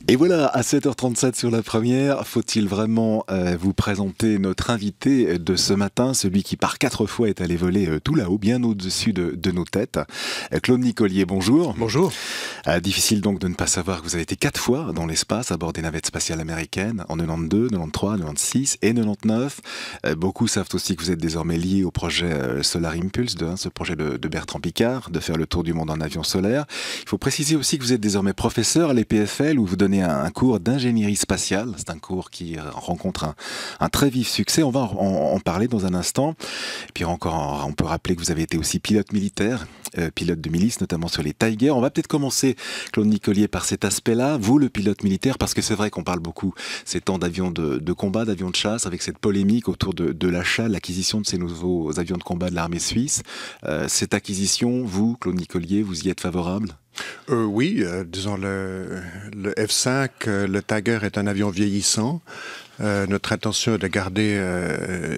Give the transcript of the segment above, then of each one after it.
Et voilà, à 7h37 sur la première, faut-il vraiment vous présenter notre invité de ce matin, celui qui par 4 fois est allé voler tout là-haut, bien au-dessus de nos têtes. Claude Nicollier, bonjour. Bonjour. Difficile donc de ne pas savoir que vous avez été 4 fois dans l'espace à bord des navettes spatiales américaines, en 92, 93, 96 et 99. Beaucoup savent aussi que vous êtes désormais lié au projet Solar Impulse, ce projet de Bertrand Piccard, de faire le tour du monde en avion solaire. Il faut préciser aussi que vous êtes désormais professeur à l'EPFL, où vous donnez un cours d'ingénierie spatiale. C'est un cours qui rencontre un très vif succès. On va en parler dans un instant. Et puis encore, on peut rappeler que vous avez été aussi pilote militaire, pilote de milice, notamment sur les Tigers. On va peut-être commencer, Claude Nicollier, par cet aspect-là. Vous, le pilote militaire, parce que c'est vrai qu'on parle beaucoup ces temps d'avions de combat, d'avions de chasse, avec cette polémique autour de l'achat, l'acquisition de ces nouveaux avions de combat de l'armée suisse. Cette acquisition, vous, Claude Nicollier, vous y êtes favorable ? Oui, disons le F-5, le Tiger est un avion vieillissant. Notre intention est de garder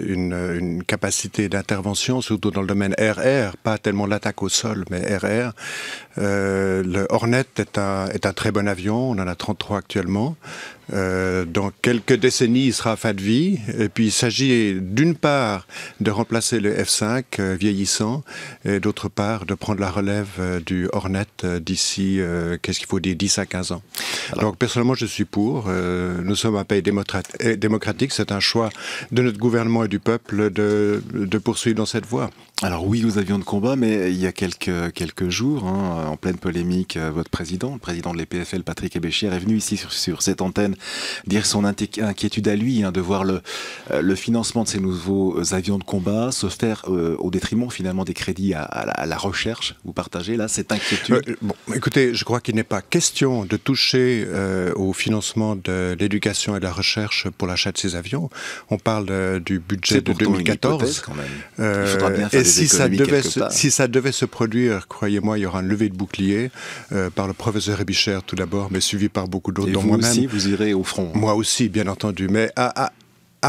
une capacité d'intervention, surtout dans le domaine RR, pas tellement l'attaque au sol, mais RR. Le Hornet est un très bon avion, on en a 33 actuellement. Dans quelques décennies, il sera à fin de vie. Et puis, il s'agit d'une part de remplacer le F-5 vieillissant et d'autre part de prendre la relève du Hornet d'ici, qu'est-ce qu'il faut dire, 10 à 15 ans. Donc, personnellement, je suis pour. Nous sommes un pays démocratique. C'est un choix de notre gouvernement et du peuple de poursuivre dans cette voie. Alors oui, aux avions de combat, mais il y a quelques jours, en pleine polémique, votre président, le président de l'EPFL, Patrick Ebéchière, est venu ici sur cette antenne dire son inquiétude à lui, de voir le financement de ces nouveaux avions de combat se faire au détriment finalement des crédits à la recherche. Vous partagez là cette inquiétude? Bon, écoutez, je crois qu'il n'est pas question de toucher au financement de l'éducation et de la recherche pour l'achat de ces avions. On parle du budget de 2014. Quand même. Il faudra bien faire si ça devait se produire, croyez-moi, il y aura une levée de bouclier par le professeur Ebéchière tout d'abord, mais suivi par beaucoup d'autres, dont moi-même. Aussi, vous irez au front. Moi aussi, bien entendu. Mais à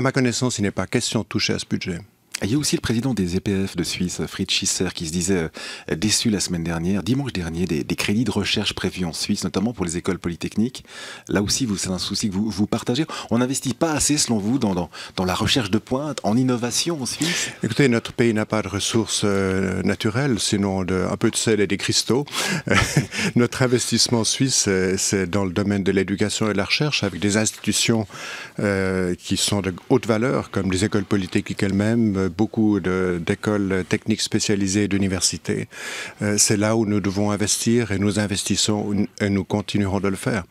ma connaissance, il n'est pas question de toucher à ce budget. Il y a aussi le président des EPF de Suisse, Fritz Schisser, qui se disait déçu la semaine dernière, dimanche dernier, des crédits de recherche prévus en Suisse, notamment pour les écoles polytechniques. Là aussi, c'est un souci que vous partagez. On n'investit pas assez, selon vous, dans la recherche de pointe, en innovation en Suisse? Écoutez, notre pays n'a pas de ressources naturelles, sinon un peu de sel et des cristaux. Notre investissement suisse, c'est dans le domaine de l'éducation et de la recherche, avec des institutions qui sont de haute valeur, comme les écoles polytechniques elles-mêmes, beaucoup d'écoles techniques spécialisées et d'universités. C'est là où nous devons investir et nous investissons et nous continuerons de le faire.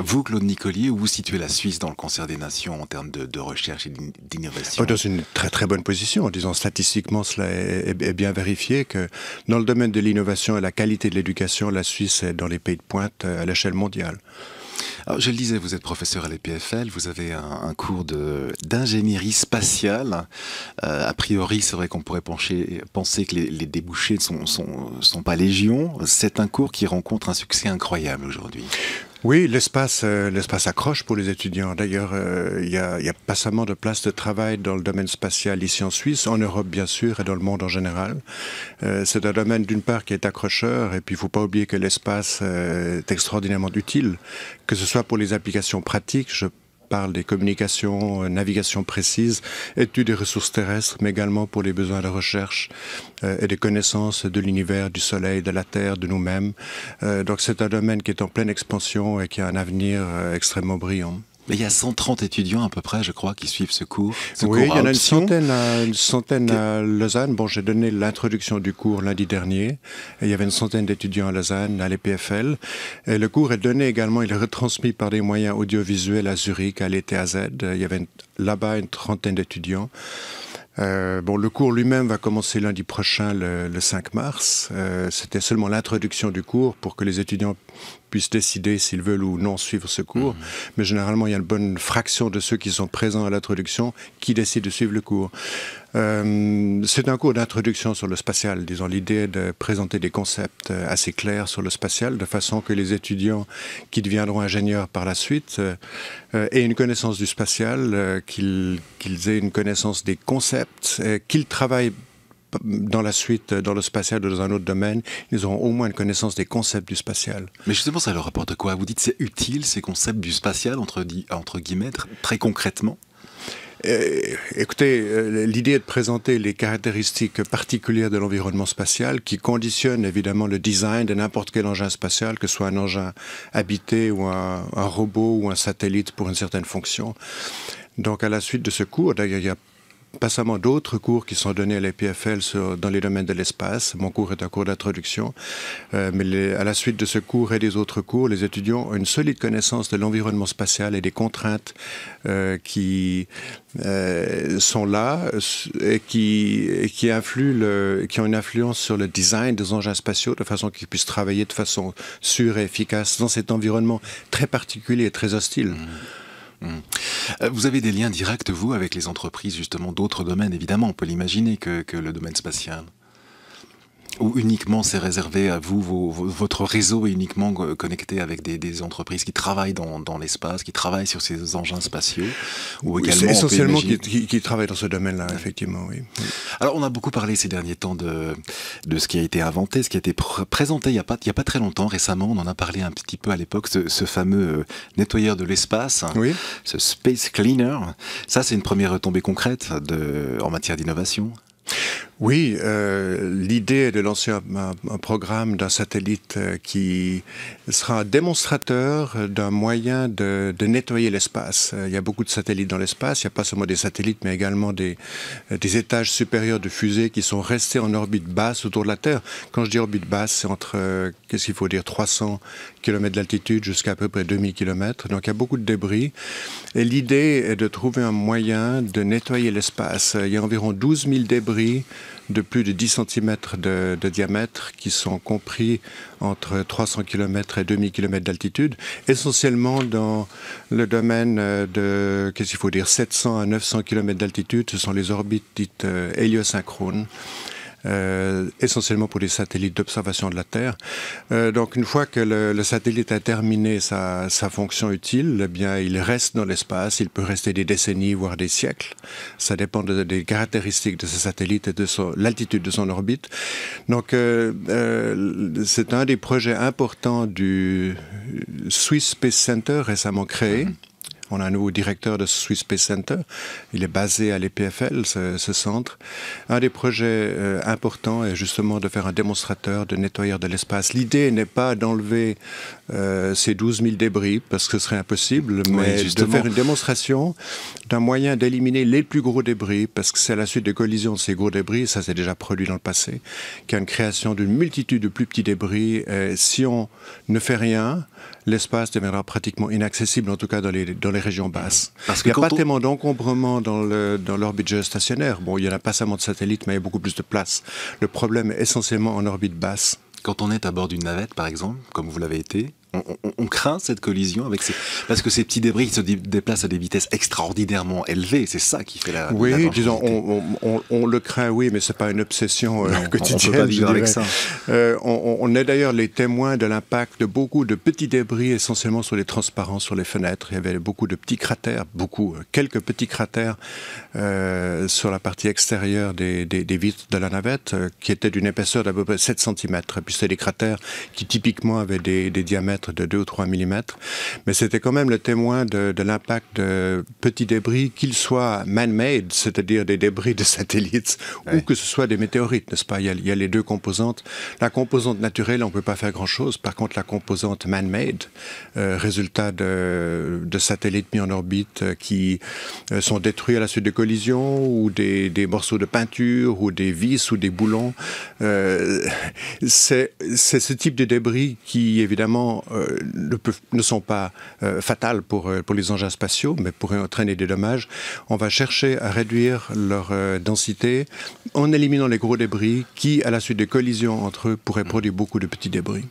Vous, Claude Nicollier, où vous situez la Suisse dans le concert des nations en termes de recherche et d'innovation? Dans une très très bonne position. Disons, statistiquement, cela est bien vérifié que dans le domaine de l'innovation et la qualité de l'éducation, la Suisse est dans les pays de pointe à l'échelle mondiale. Alors, je le disais, vous êtes professeur à l'EPFL, vous avez un cours d'ingénierie spatiale. A priori, c'est vrai qu'on pourrait penser que les débouchés ne sont pas légion. C'est un cours qui rencontre un succès incroyable aujourd'hui. Oui, l'espace accroche pour les étudiants. D'ailleurs, il y a pas seulement de place de travail dans le domaine spatial ici en Suisse, en Europe bien sûr et dans le monde en général. C'est un domaine d'une part qui est accrocheur et puis il ne faut pas oublier que l'espace est extraordinairement utile, que ce soit pour les applications pratiques. Je parle des communications, navigation précise, études des ressources terrestres, mais également pour les besoins de recherche et des connaissances de l'univers, du Soleil, de la Terre, de nous-mêmes. Donc c'est un domaine qui est en pleine expansion et qui a un avenir extrêmement brillant. Mais il y a 130 étudiants à peu près, je crois, qui suivent ce cours. Oui, il y en a une centaine à Lausanne. Bon, j'ai donné l'introduction du cours lundi dernier. Et il y avait une centaine d'étudiants à Lausanne, à l'EPFL. Et le cours est donné également, il est retransmis par des moyens audiovisuels à Zurich, à l'ETHZ. Il y avait là-bas une trentaine d'étudiants. Le cours lui-même va commencer lundi prochain, le 5 mars. C'était seulement l'introduction du cours pour que les étudiants puissent décider s'ils veulent ou non suivre ce cours. Mais généralement, il y a une bonne fraction de ceux qui sont présents à l'introduction qui décident de suivre le cours. C'est un cours d'introduction sur le spatial. Disons, l'idée est de présenter des concepts assez clairs sur le spatial, de façon que les étudiants qui deviendront ingénieurs par la suite aient une connaissance du spatial, qu'ils aient une connaissance des concepts, qu'ils travaillent dans la suite, dans le spatial ou dans un autre domaine, ils auront au moins une connaissance des concepts du spatial. Mais justement, ça leur apporte quoi? Vous dites c'est utile, ces concepts du spatial, entre guillemets, très concrètement? Écoutez, l'idée est de présenter les caractéristiques particulières de l'environnement spatial qui conditionnent évidemment le design de n'importe quel engin spatial, que ce soit un engin habité ou un robot ou un satellite pour une certaine fonction. Donc à la suite de ce cours, d'ailleurs il y a pas seulement d'autres cours qui sont donnés à l'EPFL dans les domaines de l'espace. Mon cours est un cours d'introduction. Mais à la suite de ce cours et des autres cours, les étudiants ont une solide connaissance de l'environnement spatial et des contraintes qui sont là et qui ont une influence sur le design des engins spatiaux de façon qu'ils puissent travailler de façon sûre et efficace dans cet environnement très particulier et très hostile. Vous avez des liens directs, vous, avec les entreprises, justement, d'autres domaines, évidemment, on peut l'imaginer, que le domaine spatial? Ou uniquement c'est réservé à vous, votre réseau est uniquement connecté avec des entreprises qui travaillent dans l'espace, qui travaillent sur ces engins spatiaux? Ou également, c'est essentiellement qui travaillent dans ce domaine-là, effectivement, oui. Alors on a beaucoup parlé ces derniers temps de ce qui a été inventé, ce qui a été présenté il y a pas très longtemps, récemment, on en a parlé un petit peu à l'époque, ce fameux nettoyeur de l'espace, oui. Ce Space Cleaner. Ça c'est une première retombée concrète en matière d'innovation. Oui, l'idée est de lancer un programme d'un satellite qui sera un démonstrateur d'un moyen de nettoyer l'espace. Il y a beaucoup de satellites dans l'espace, il n'y a pas seulement des satellites, mais également des étages supérieurs de fusées qui sont restés en orbite basse autour de la Terre. Quand je dis orbite basse, c'est entre, qu'est-ce qu'il faut dire, 300 km d'altitude jusqu'à peu près 2000 km. Donc il y a beaucoup de débris. Et l'idée est de trouver un moyen de nettoyer l'espace. Il y a environ 12 000 débris de plus de 10 cm de diamètre qui sont compris entre 300 km et 2000 km d'altitude, essentiellement dans le domaine de, qu'est-ce qu'il faut dire, 700 à 900 km d'altitude. Ce sont les orbites dites héliosynchrones. Essentiellement pour les satellites d'observation de la Terre. Donc une fois que le satellite a terminé sa fonction utile, eh bien il reste dans l'espace, il peut rester des décennies voire des siècles. Ça dépend des caractéristiques de ce satellite et de l'altitude de son orbite. Donc c'est un des projets importants du Swiss Space Center récemment créé. On a un nouveau directeur de Swiss Space Center. Il est basé à l'EPFL, ce centre. Un des projets importants est justement de faire un démonstrateur de nettoyeur de l'espace. L'idée n'est pas d'enlever ces 12 000 débris, parce que ce serait impossible, mais de faire une démonstration d'un moyen d'éliminer les plus gros débris, parce que c'est à la suite de collisions de ces gros débris, ça s'est déjà produit dans le passé, qu'il y a une création d'une multitude de plus petits débris. Si on ne fait rien, l'espace deviendra pratiquement inaccessible, en tout cas dans les régions basses. Il n'y a pas tellement d'encombrement dans l'orbite géostationnaire. Bon, il n'y en a pas seulement de satellites, mais il y a beaucoup plus de place. Le problème est essentiellement en orbite basse. Quand on est à bord d'une navette, par exemple, comme vous l'avez été, on craint cette collision avec parce que ces petits débris se déplacent à des vitesses extraordinairement élevées. C'est ça qui fait la Oui, disons, on le craint, oui, mais c'est pas une obsession quotidienne. On peut pas vivre avec ça. On est d'ailleurs les témoins de l'impact de beaucoup de petits débris, essentiellement sur les transparents, sur les fenêtres. Il y avait beaucoup de petits cratères, quelques petits cratères sur la partie extérieure des vitres de la navette, qui étaient d'une épaisseur d'à peu près 7 cm. Et puis c'était des cratères qui typiquement avaient des diamètres de 2 ou 3 mm, mais c'était quand même le témoin de l'impact de petits débris, qu'ils soient man-made, c'est-à-dire des débris de satellites, ou que ce soit des météorites, n'est-ce pas? Il y a les deux composantes. La composante naturelle, on ne peut pas faire grand-chose. Par contre, la composante man-made, résultat de satellites mis en orbite qui sont détruits à la suite de collisions, ou des morceaux de peinture, ou des vis, ou des boulons. C'est ce type de débris qui, évidemment, ne sont pas fatales pour les engins spatiaux, mais pourraient entraîner des dommages. On va chercher à réduire leur densité en éliminant les gros débris qui, à la suite des collisions entre eux, pourraient produire beaucoup de petits débris.